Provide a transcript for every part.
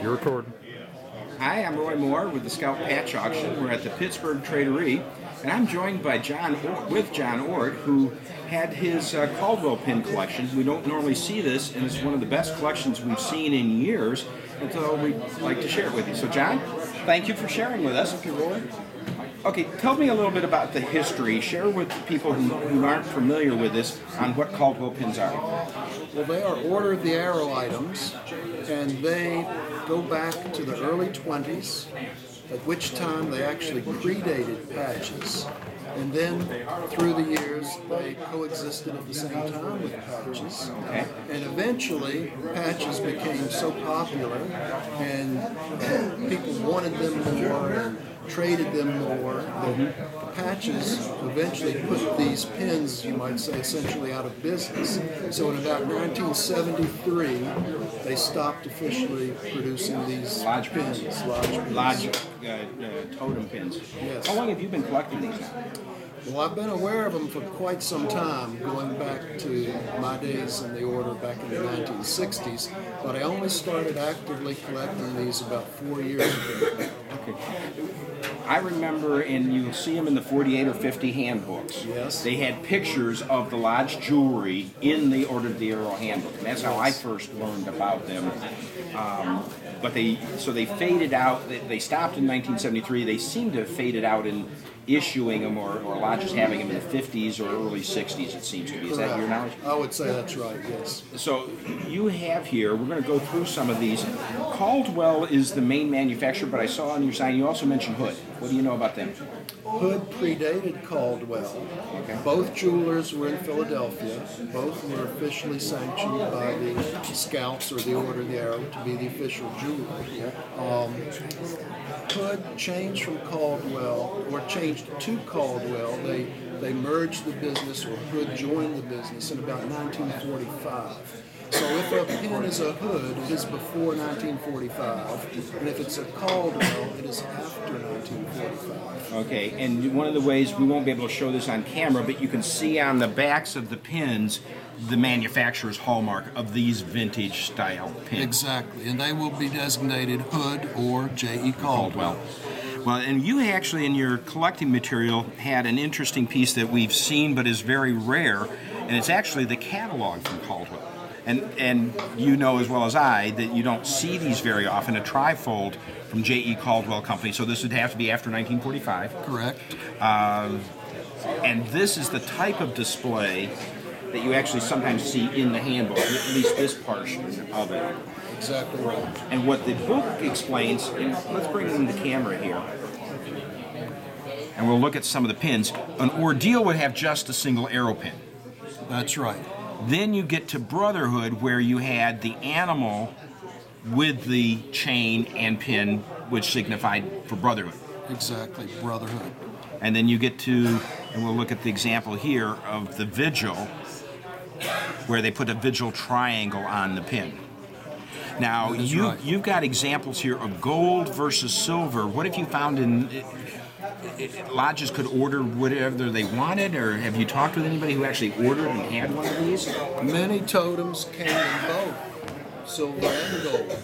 You're recording. Hi, I'm Roy Moore with the Scout Patch Auction. We're at the Pittsburgh Traderie, and I'm joined by John Ortt, who had his Caldwell pin collection. We don't normally see this, and it's one of the best collections we've seen in years, and so we'd like to share it with you. So, John, thank you for sharing with us. Okay, Roy. Okay, tell me a little bit about the history. Share with people who aren't familiar with this on what Caldwell pins are. Well, they are Order of the Arrow items, and they go back to the early 20s, at which time they actually predated patches. And then, through the years, they coexisted at the same time with patches. Okay. And eventually, patches became so popular, and people wanted them more and traded them more. The patches eventually put these pins, you might say, essentially out of business. So in about 1973, they stopped officially producing these Large pins. pins. Large Totem pins. Yes. How long have you been collecting these now? Well, I've been aware of them for quite some time, going back to my days in the order back in the 1960s, but I only started actively collecting these about 4 years ago. Okay. I remember, and you'll see them in the 48 or 50 handbooks. Yes. They had pictures of the lodge jewelry in the Order of the Arrow handbook, and that's how I first learned about them. But they faded out. They stopped in 1973. They seem to have faded out in issuing them or lodges having them in the 50s or early 60s, it seems to be. Is that your knowledge? I would say that's right, yes. So you have here, we're going to go through some of these. Caldwell is the main manufacturer, but I saw on your sign you also mentioned Hood. What do you know about them? Hood predated Caldwell. Okay. Both jewelers were in Philadelphia. Both were officially sanctioned by the Scouts or the Order of the Arrow to be the official jeweler. Hood changed from Caldwell, or changed to Caldwell. They merged the business, or Hood joined the business in about 1945. So if a pin is a Hood, it is before 1945, and if it's a Caldwell, it is after 1945. Okay, and one of the ways, we won't be able to show this on camera, but you can see on the backs of the pins the manufacturer's hallmark of these vintage style pins. Exactly, and they will be designated Hood or J.E. Caldwell. Well, and you actually in your collecting material had an interesting piece that we've seen but is very rare, and it's actually the catalog from Caldwell. And you know as well as I that you don't see these very often, a trifold from J.E. Caldwell Company, so this would have to be after 1945. Correct. And this is the type of display that you actually sometimes see in the handbook, at least this portion of it. Exactly right. And what the book explains, and let's bring in the camera here, and we'll look at some of the pins. An ordeal would have just a single arrow pin. That's right. Then you get to Brotherhood, where you had the animal with the chain and pin, which signified for Brotherhood. Exactly, Brotherhood. And then you get to, and we'll look at the example here of the Vigil, where they put a Vigil triangle on the pin. Now, you've got examples here of gold versus silver. What if you found lodges could order whatever they wanted, or have you talked with anybody who actually ordered and had one of these? Many totems came in both silver and gold.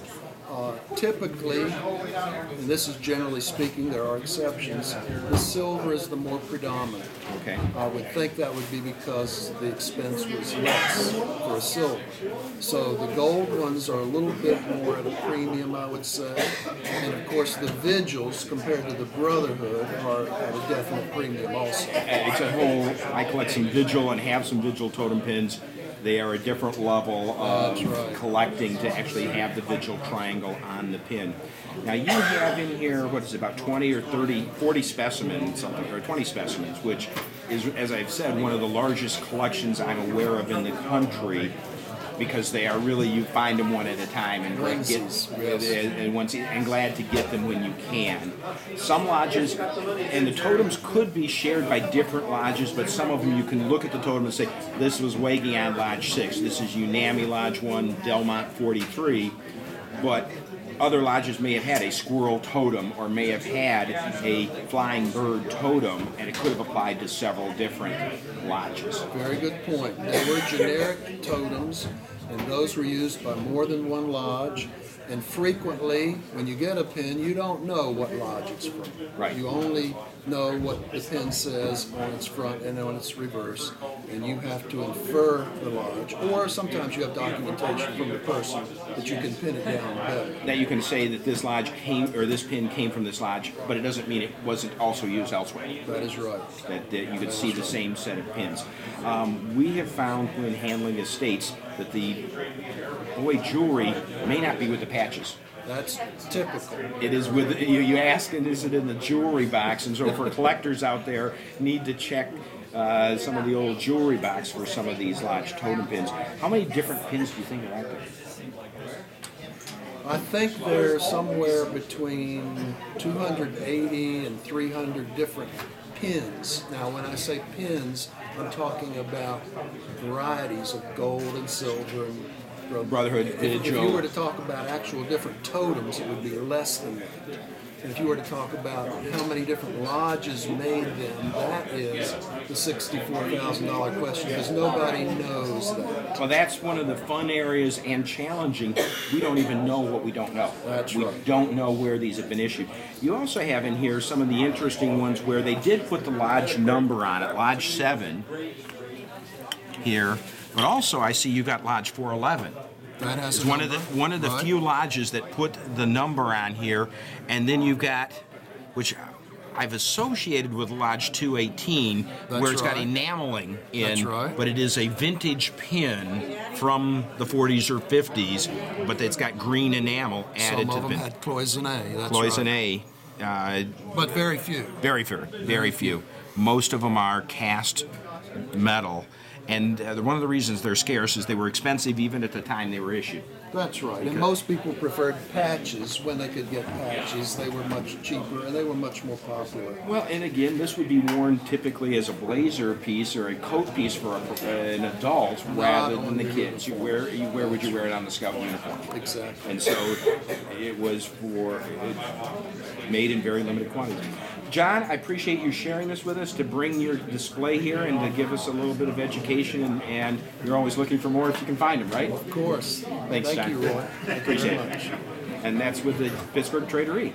Typically, and this is generally speaking, there are exceptions, the silver is the more predominant. Okay. I would think that would be because the expense was less for a silver. So the gold ones are a little bit more at a premium, I would say. And of course the Vigils compared to the Brotherhood are at a definite premium also. It's a whole, I collect some Vigil and have some Vigil totem pins. They are a different level of collecting to actually have the Vigil triangle on the pin. Now you have in here, what is it, about 20 or 30, 40 specimens, something, or 20 specimens, which is, as I've said, one of the largest collections I'm aware of in the country, because they are really, you find them one at a time and glad to get them when you can. Some lodges, and the totems could be shared by different lodges, but some of them you can look at the totem and say, this was Wagyan Lodge 6, this is Unami Lodge 1, Delmont 43, but other lodges may have had a squirrel totem or may have had a flying bird totem, and it could have applied to several different lodges. Very good point. They were generic totems and those were used by more than one lodge. And frequently, when you get a pin, you don't know what lodge it's from. Right. You only know what the pin says on its front and on its reverse, and you have to infer the lodge. Or sometimes you have documentation from the person that you can pin it down better. That you can say that this lodge came, or this pin came from this lodge, but it doesn't mean it wasn't also used elsewhere. That is right. That you could see the same set of pins. We have found when handling estates that the boy jewelry may not be with the patches. That's typical. It is with you ask, and is it in the jewelry box? And so for collectors out there, need to check some of the old jewelry box for some of these lodge totem pins. How many different pins do you think are out there? I think there's somewhere between 280 and 300 different pins. Now, when I say pins, I'm talking about varieties of gold and silver and Brotherhood. If you were to talk about actual different totems, it would be less than that. And if you were to talk about how many different lodges made them, that is the $64,000 question, because nobody knows that. Well, that's one of the fun areas and challenging. We don't even know what we don't know. That's we right. don't know where these have been issued. You also have in here some of the interesting ones where they did put the lodge number on it, Lodge 7 here, but also I see you got Lodge 411. That has It's one of the right? few lodges that put the number on here, and then you've got, which I've associated with Lodge 218, where it's got right. enameling in, That's right. but it is a vintage pin from the 40s or 50s, but it's got green enamel added Some to of the them pin. had cloisonne. That's Cloisonne, right. But very few. very few. Most of them are cast metal. And one of the reasons they're scarce is they were expensive even at the time they were issued. That's right. And most people preferred patches when they could get patches. They were much cheaper and they were much more popular. Well, and again, this would be worn typically as a blazer piece or a coat piece for an adult rather than the kids. Where would you wear it on the scout uniform? Exactly. And so it was made in very limited quantities. John, I appreciate you sharing this with us, to bring your display here and to give us a little bit of education, and you're always looking for more if you can find them, right? Of course. Thanks, Thank John. you, Roy. Thank you Appreciate very it. much. And that's with the Pittsburgh Traderie.